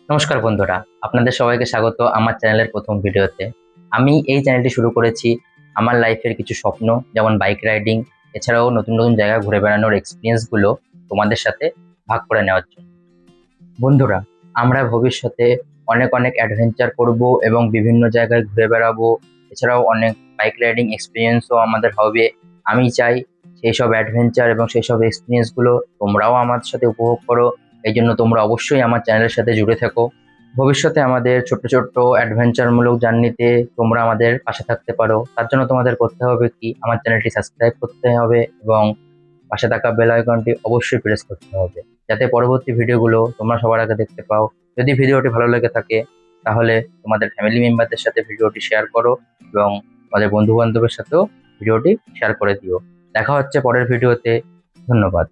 নমস্কার বন্ধুরা, আপনাদের সবাইকে স্বাগত আমার চ্যানেলের প্রথম ভিডিওতে। আমি এই চ্যানেলটি শুরু করেছি আমার লাইফের কিছু স্বপ্ন, যেমন বাইক রাইডিং, এছাড়াও নতুন নতুন জায়গা ঘুরে বেড়ানোর এক্সপিরিয়েন্সগুলো তোমাদের সাথে ভাগ করে নেওয়ার জন্য। বন্ধুরা, আমরা ভবিষ্যতে অনেক অনেক অ্যাডভেঞ্চার করব এবং বিভিন্ন জায়গায় ঘুরে বেড়াবো। এছাড়াও অনেক বাইক রাইডিং এক্সপিরিয়েন্সও আমাদের হবে। আমি চাই সেই সব অ্যাডভেঞ্চার এবং সেই সব এক্সপিরিয়েন্সগুলো তোমরাও আমার সাথে উপভোগ করো। এই জন্য তোমরা অবশ্যই আমার চ্যানেলের সাথে জুড়ে থেকো। ভবিষ্যতে আমাদের ছোট্ট ছোট্ট অ্যাডভেঞ্চারমূলক জার্নিতে তোমরা আমাদের পাশে থাকতে পারো। তার জন্য তোমাদের করতে হবে কি, আমার চ্যানেলটি সাবস্ক্রাইব করতে হবে এবং পাশে থাকা বেল আইকনটি অবশ্যই প্রেস করতে হবে, যাতে পরবর্তী ভিডিওগুলো তোমরা সবার আগে দেখতে পাও। যদি ভিডিওটি ভালো লেগে থাকে তাহলে তোমাদের ফ্যামিলি মেম্বারদের সাথে ভিডিওটি শেয়ার করো এবং তোমাদের বন্ধু বান্ধবের সাথেও ভিডিওটি শেয়ার করে দিও। দেখা হচ্ছে পরের ভিডিওতে। ধন্যবাদ।